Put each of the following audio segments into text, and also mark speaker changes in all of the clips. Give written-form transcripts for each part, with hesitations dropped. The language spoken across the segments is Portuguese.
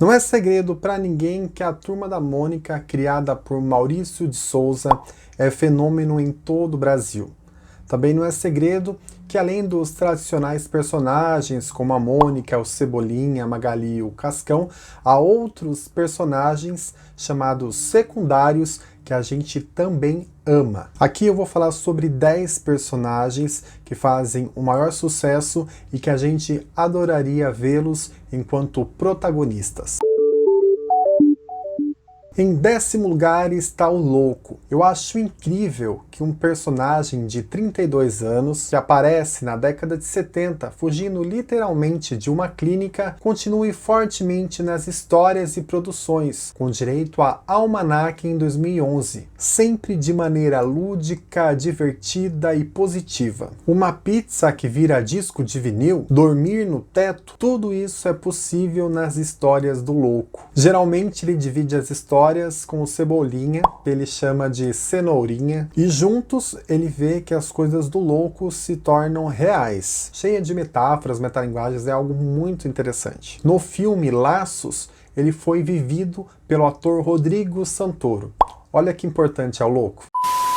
Speaker 1: Não é segredo para ninguém que a Turma da Mônica, criada por Maurício de Souza, é fenômeno em todo o Brasil. Também não é segredo que, além dos tradicionais personagens como a Mônica, o Cebolinha, a Magali e o Cascão, há outros personagens chamados secundários que a gente também ama. Aqui eu vou falar sobre 10 personagens que fazem o maior sucesso e que a gente adoraria vê-los enquanto protagonistas. Em 10º lugar está o Louco. Eu acho incrível que um personagem de 32 anos, que aparece na década de 70, fugindo literalmente de uma clínica, continue fortemente nas histórias e produções, com direito a almanaque em 2011, sempre de maneira lúdica, divertida e positiva. Uma pizza que vira disco de vinil, dormir no teto, tudo isso é possível nas histórias do Louco. Geralmente ele divide as histórias com o Cebolinha, que ele chama de Cenourinha, e juntos ele vê que as coisas do Louco se tornam reais. Cheia de metáforas, metalinguagens, é algo muito interessante. No filme Laços, ele foi vivido pelo ator Rodrigo Santoro. Olha que importante é o Louco.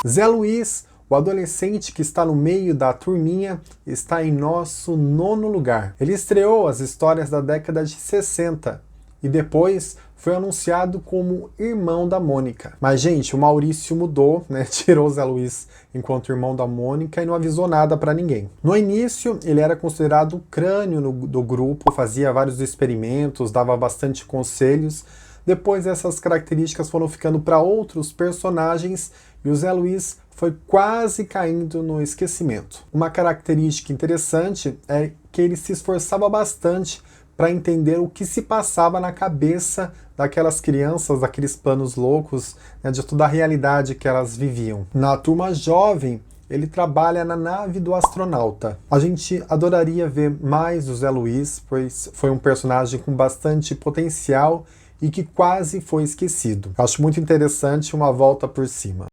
Speaker 1: Zé Luiz, o adolescente que está no meio da turminha, está em nosso 9º lugar. Ele estreou as histórias da década de 60 e depois foi anunciado como irmão da Mônica. Mas, gente, o Maurício mudou, né? Tirou o Zé Luiz enquanto irmão da Mônica e não avisou nada para ninguém. No início, ele era considerado o crânio do grupo, fazia vários experimentos, dava bastante conselhos. Depois, essas características foram ficando para outros personagens e o Zé Luiz foi quase caindo no esquecimento. Uma característica interessante é que ele se esforçava bastante para entender o que se passava na cabeça daquelas crianças, daqueles planos loucos, né, de toda a realidade que elas viviam. Na turma jovem, ele trabalha na nave do astronauta. A gente adoraria ver mais o Zé Luiz, pois foi um personagem com bastante potencial e que quase foi esquecido. Acho muito interessante uma volta por cima.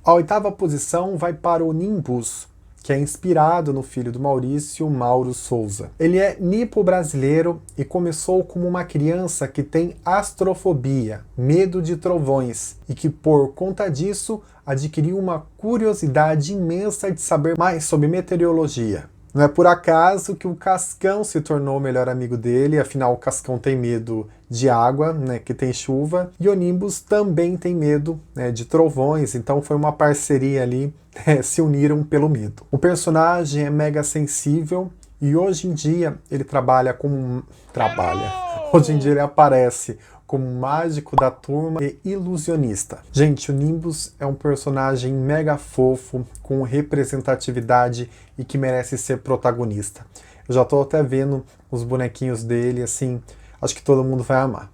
Speaker 1: A 8ª posição vai para o Nimbus, que é inspirado no filho do Maurício, Mauro Souza. Ele é nipo-brasileiro e começou como uma criança que tem astrofobia, medo de trovões, e que por conta disso adquiriu uma curiosidade imensa de saber mais sobre meteorologia. Não é por acaso que o Cascão se tornou o melhor amigo dele, afinal o Cascão tem medo de água, né, que tem chuva, e o Nimbus também tem medo, né, de trovões, então foi uma parceria ali, se uniram pelo medo. O personagem é mega sensível e hoje em dia ele hoje em dia ele aparece como mágico da turma e ilusionista. Gente, o Nimbus é um personagem mega fofo, com representatividade e que merece ser protagonista. Eu já tô até vendo os bonequinhos dele, assim, acho que todo mundo vai amar.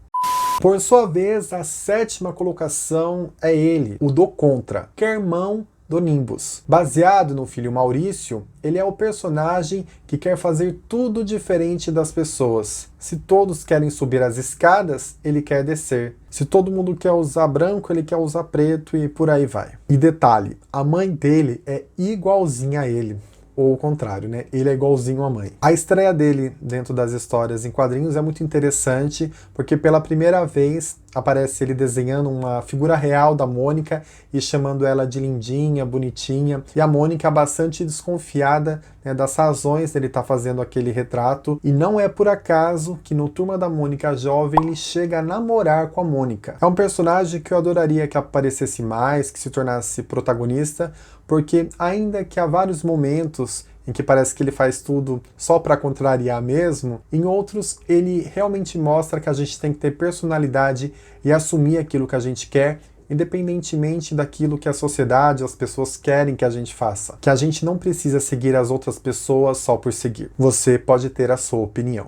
Speaker 1: Por sua vez, a 7ª colocação é ele, o do Contra, que é irmão do Nimbus. Baseado no filho Maurício, ele é o personagem que quer fazer tudo diferente das pessoas. Se todos querem subir as escadas, ele quer descer. Se todo mundo quer usar branco, ele quer usar preto e por aí vai. E detalhe, a mãe dele é igualzinha a ele. Ou o contrário, né? Ele é igualzinho à mãe. A estreia dele dentro das histórias em quadrinhos é muito interessante, porque pela primeira vez aparece ele desenhando uma figura real da Mônica e chamando ela de lindinha, bonitinha. E a Mônica bastante desconfiada, né, das razões dele estar fazendo aquele retrato. E não é por acaso que no Turma da Mônica Jovem ele chega a namorar com a Mônica. É um personagem que eu adoraria que aparecesse mais, que se tornasse protagonista, porque ainda que há vários momentos em que parece que ele faz tudo só para contrariar mesmo, em outros ele realmente mostra que a gente tem que ter personalidade e assumir aquilo que a gente quer, independentemente daquilo que a sociedade, as pessoas querem que a gente faça. Que a gente não precisa seguir as outras pessoas só por seguir. Você pode ter a sua opinião.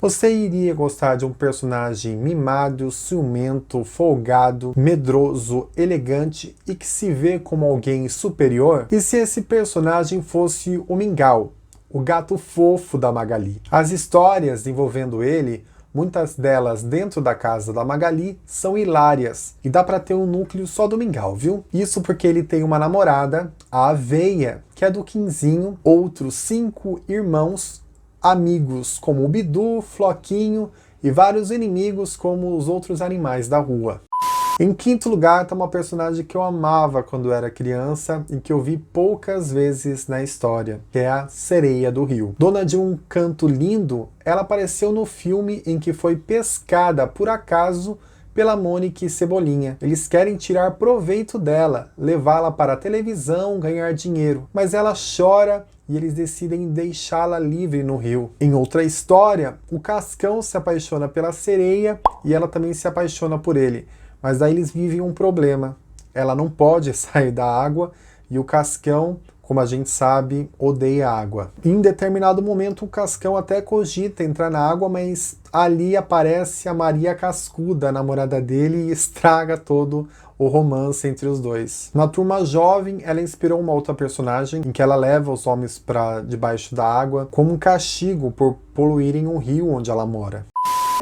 Speaker 1: Você iria gostar de um personagem mimado, ciumento, folgado, medroso, elegante e que se vê como alguém superior? E se esse personagem fosse o Mingau, o gato fofo da Magali? As histórias envolvendo ele, muitas delas dentro da casa da Magali, são hilárias. E dá pra ter um núcleo só do Mingau, viu? Isso porque ele tem uma namorada, a Aveia, que é do Quinzinho, outros 5 irmãos, amigos como o Bidu, Floquinho e vários inimigos como os outros animais da rua. Em quinto lugar está uma personagem que eu amava quando era criança e que eu vi poucas vezes na história, que é a Sereia do Rio. Dona de um canto lindo, ela apareceu no filme em que foi pescada por acaso pela Mônica e Cebolinha. Eles querem tirar proveito dela, levá-la para a televisão, ganhar dinheiro, mas ela chora e eles decidem deixá-la livre no rio. Em outra história, o Cascão se apaixona pela sereia e ela também se apaixona por ele. Mas daí eles vivem um problema. Ela não pode sair da água e o Cascão, como a gente sabe, odeia a água. Em determinado momento, o Cascão até cogita entrar na água, mas ali aparece a Maria Cascuda, a namorada dele, e estraga todo o romance entre os dois. Na Turma Jovem, ela inspirou uma outra personagem, em que ela leva os homens para debaixo da água, como um castigo por poluírem o rio onde ela mora.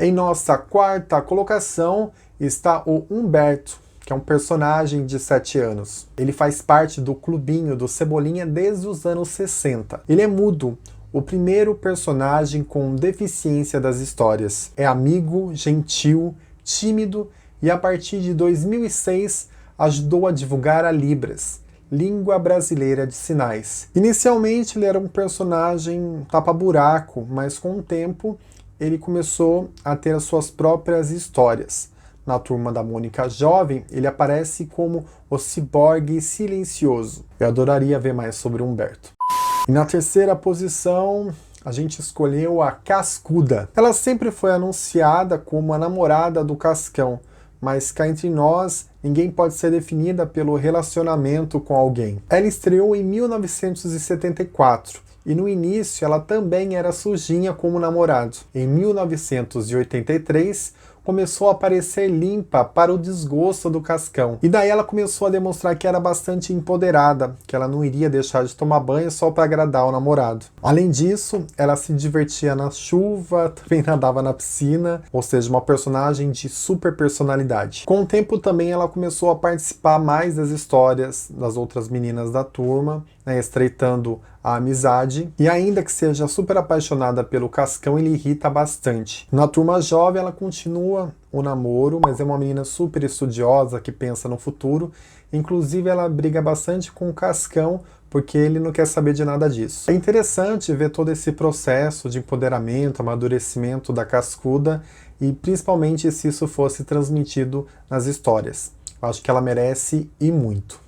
Speaker 1: Em nossa quarta colocação está o Humberto, que é um personagem de 7 anos. Ele faz parte do clubinho do Cebolinha desde os anos 60. Ele é mudo, o primeiro personagem com deficiência das histórias. É amigo, gentil, tímido e a partir de 2006 ajudou a divulgar a Libras, Língua Brasileira de Sinais. Inicialmente ele era um personagem tapa-buraco, mas com o tempo ele começou a ter as suas próprias histórias. Na Turma da Mônica Jovem, ele aparece como o ciborgue silencioso. Eu adoraria ver mais sobre Humberto. E na terceira posição, a gente escolheu a Cascuda. Ela sempre foi anunciada como a namorada do Cascão, mas cá entre nós, ninguém pode ser definida pelo relacionamento com alguém. Ela estreou em 1974. E no início ela também era sujinha como namorado. Em 1983, começou a aparecer limpa para o desgosto do Cascão. E daí ela começou a demonstrar que era bastante empoderada, que ela não iria deixar de tomar banho só para agradar o namorado. Além disso, ela se divertia na chuva, também nadava na piscina, ou seja, uma personagem de super personalidade. Com o tempo também ela começou a participar mais das histórias das outras meninas da turma, né, estreitando a amizade, e ainda que seja super apaixonada pelo Cascão, ele irrita bastante. Na Turma Jovem ela continua o namoro, mas é uma menina super estudiosa que pensa no futuro, inclusive ela briga bastante com o Cascão porque ele não quer saber de nada disso. É interessante ver todo esse processo de empoderamento, amadurecimento da Cascuda e principalmente se isso fosse transmitido nas histórias. Eu acho que ela merece e muito.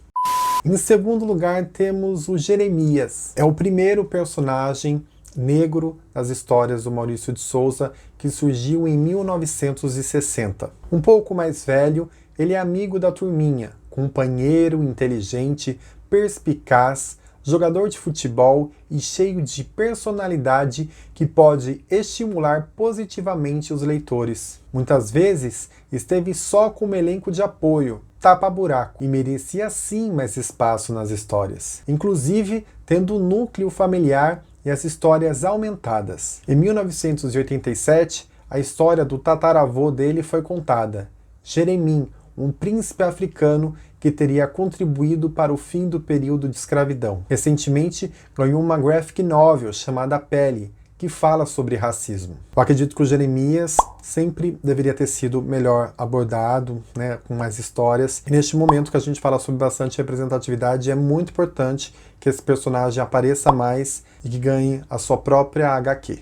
Speaker 1: Em segundo lugar, temos o Jeremias. É o primeiro personagem negro das histórias do Maurício de Souza, que surgiu em 1960. Um pouco mais velho, ele é amigo da turminha, companheiro, inteligente, perspicaz, jogador de futebol e cheio de personalidade que pode estimular positivamente os leitores. Muitas vezes esteve só como elenco de apoio, tapa-buraco, e merecia sim mais espaço nas histórias, inclusive tendo o núcleo familiar e as histórias aumentadas. Em 1987, a história do tataravô dele foi contada, Jeremim, um príncipe africano que teria contribuído para o fim do período de escravidão. Recentemente, ganhou uma graphic novel chamada Pele, que fala sobre racismo. Eu acredito que o Jeremias sempre deveria ter sido melhor abordado, né, com mais histórias. E neste momento que a gente fala sobre bastante representatividade, é muito importante que esse personagem apareça mais e que ganhe a sua própria HQ.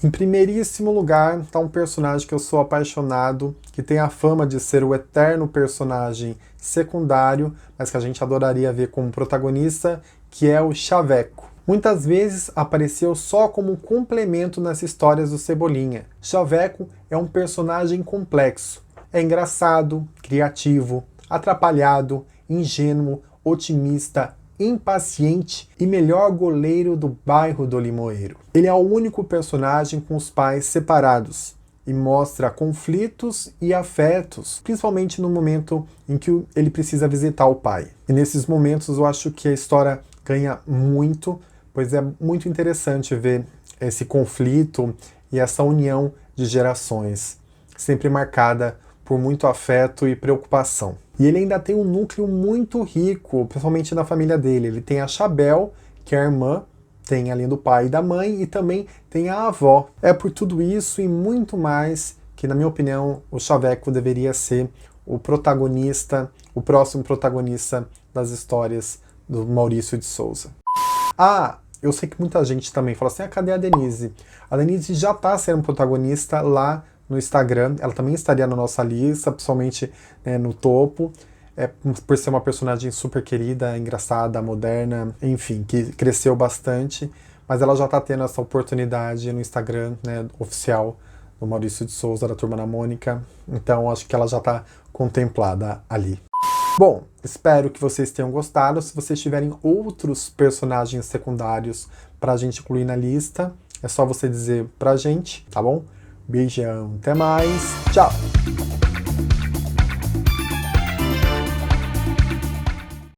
Speaker 1: Em primeiríssimo lugar está um personagem que eu sou apaixonado, que tem a fama de ser o eterno personagem secundário, mas que a gente adoraria ver como protagonista, que é o Chaveco. Muitas vezes apareceu só como complemento nas histórias do Cebolinha. Chaveco é um personagem complexo. É engraçado, criativo, atrapalhado, ingênuo, otimista, impaciente e melhor goleiro do bairro do Limoeiro. Ele é o único personagem com os pais separados e mostra conflitos e afetos, principalmente no momento em que ele precisa visitar o pai. E nesses momentos eu acho que a história ganha muito, pois é muito interessante ver esse conflito e essa união de gerações, sempre marcada por muito afeto e preocupação. E ele ainda tem um núcleo muito rico, principalmente na família dele. Ele tem a Chabel, que é a irmã, tem além do pai e da mãe, e também tem a avó. É por tudo isso e muito mais que, na minha opinião, o Chaveco deveria ser o protagonista, o próximo protagonista das histórias do Maurício de Souza. Ah, eu sei que muita gente também fala assim, cadê a Denise? A Denise já está sendo protagonista lá no Instagram, ela também estaria na nossa lista, principalmente, né, no topo, por ser uma personagem super querida, engraçada, moderna, enfim, que cresceu bastante, mas ela já está tendo essa oportunidade no Instagram, né, oficial do Maurício de Souza, da Turma da Mônica, então acho que ela já está contemplada ali. Bom, espero que vocês tenham gostado. Se vocês tiverem outros personagens secundários pra gente incluir na lista, é só você dizer pra gente, tá bom? Beijão, até mais, tchau!